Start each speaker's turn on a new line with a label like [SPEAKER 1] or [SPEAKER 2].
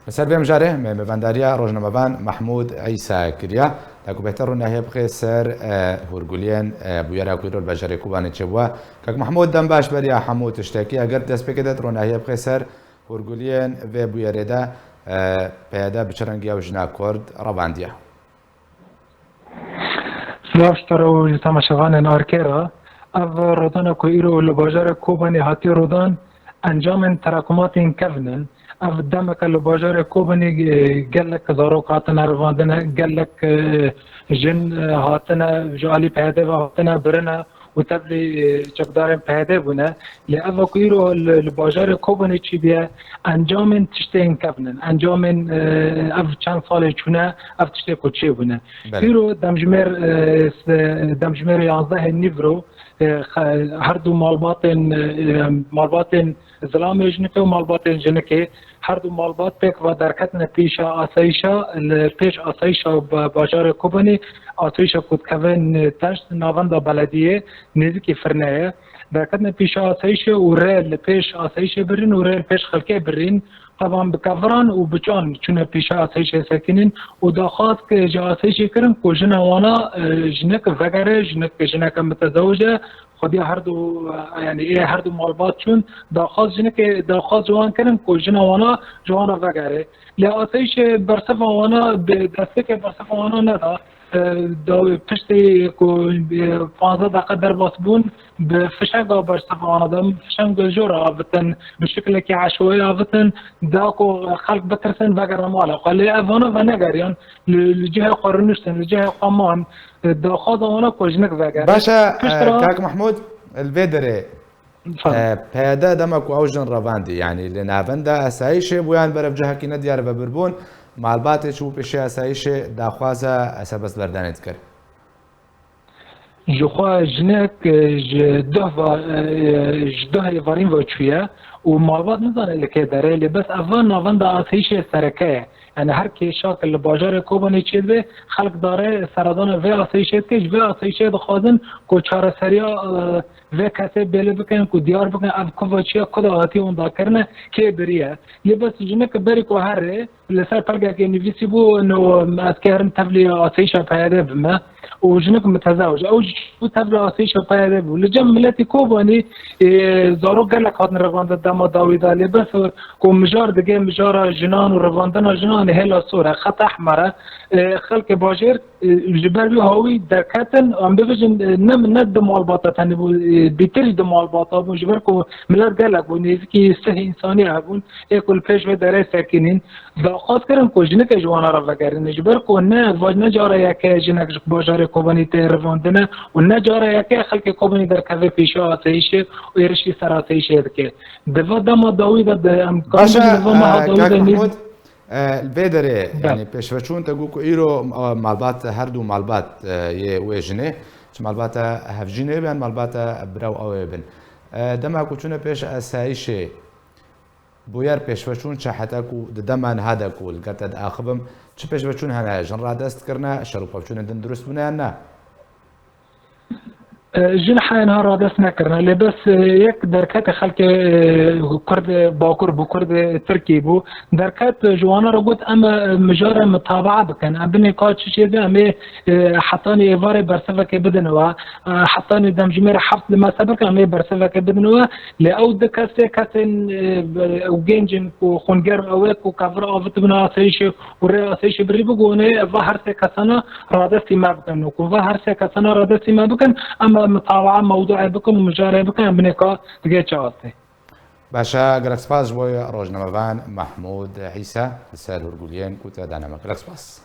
[SPEAKER 1] بسر بهم جاره مبندریا روزنامه‌وان محمود عیسی کریا تاکو بهتر رو نهیب خی سر هرگولین بویرا کویرول بجاری کوبانی چبوا که محمود دم باش بریا حمود تشتکی اگر دست بکدت رو نهیب خی سر هرگولین و بویردا پیاده بچرنگی و جنا کرد رواندیا.
[SPEAKER 2] سلامشتر و تماشاگران نارکرا او رودان کویرو لباجار کوبانی هاتی رودان انجام تراکمات این کفنن او دمک لباجار کوبانی گلک زاروک هاتن رواندن گلک جن هاتن جالی پیاده و هاتن برنا و تبلی چقدار پیاده بونه لی او کویرو لباجار کوبانی چی بیا انجام تشته این کفنن انجام او چند سال چونه او تشته کوچه بونه کویرو دمجمر 11 نیورو هر دو مالبات زلام جنکه و مالبات جنکه هر دو مالبات پیک و درکتن پیش آسایشا پیش آسایشا بازار کوبانی آسایشا کودکوین تشت ناوند بلدیه نزدیک فرنه درکتن پیش آسایشا و ریل پیش آسایشا برین و ریل پیش خلکه برین طبعا بکفران و بچان چون پیش آسایش ساکنین و داخواست که جا آسایش کرن که جنوانا جنک وگره جنک متزوجه خودی هر دو یعنی هر دو مالبات چون داخواست جوان کرن که جنوانا جوانا وگره لی آسایش برسف وانا دسته که برسف وانا ندا دو پشتی که 15 دقیقه در باس بون به فشنگ برسف وانا دم فشنگ جورا آفتن به شکل که عشوایی آفتن دا که خلق بترسن وگر مالا قالی اوانا و نگریان لجهه قرنشتن لجهه قامان داخواست وانا کجنک وگر
[SPEAKER 1] باشا كاك محمود الفيدري پیاده دمك اوجن رواندي يعني لنافندا اسايش بويان برف جهكي نديار ببربون معلبات شو بشي اسايش داخوازا اسبس بردانت كر
[SPEAKER 2] جخوا جنك جده وارين وچويا و معلبات نزانه لكي داره لبس اول نافندا اسايش سركه يعني هر کی شاکل بازار کوبانی چید به خلق داره سرادان و آسایشت کش و آسایشت خواهدن که چهار سریا و کسی بله بکنن که دیار بکنن اب کوچیا کدا آتی اون دا کرنه که بریه یه بس جنه که بری که هره لسر پلگه که نویسی بو نو از که هرم تبلی آسایش پیاده بمه و جنه که متزوج او جو تبلی آسایش پیاده بو لجم ملتی کوبانی زارو گلک هاتن رواند دما داویدا لبس که مجار دیگه مجار جنان و رواندن جنان هلا صوره خط احمره خلق باجر جبر بي هوي دركاتن ام بيجن نم ند مالباطه تن بيتري د مالباطه بو جبر کو ملر گلک بو نزکی سه انسانی ابون اكل پیش و دره ساکنین داخواست کردن کو جنک جوانا را وگرن جبر کو نه واجن جاره یک جنک باجر کوبانی ته رواندنه و نه جاره یک خلق کوبانی در کوي پیش آسایش و ارشی سراسایش دکه دو دما داوید د امکان
[SPEAKER 1] داوید الفيدري يعني بيشفشون تقولكو إيرو مالبات هردو مالبات يوجنه مالبات هفجينه بين مالبات براو أو بين دما كوتشونه بيش أسايشة بوير بيشفشون شحتاكو دمان هذا كول قرت آخبم شو بيشفشون هنا جنرا دست كرنا شروق بيشون دن درس بنا أنا
[SPEAKER 2] جنحه نهار دست نکرنا لبس یک درکت خلق کرد باکر بو کرد ترکی بو درکت جوانا رو گفت اما مجار متابعه بکن ابنی کار چی ده اما حتانی ایوار برسفه که بدن و حتانی دمجمیر حفظ ما سبق اما برسفه که بدن و لاو ده کسی او گنجن کو خونگر او کو کفر آفت بنا آسایش و ری آسایش بری بگونه و هر سه کسانا رادستی ما بکن و هر سه کسانا رادستی ما بکن اما مطالعه موضوع بكم ومجاري بكم بنكا تجي شاطئ.
[SPEAKER 1] باشا جلكس باس بوي روزنامه‌وان محمود عيسى سال هرگولین کوتا دانمک جلكس باس.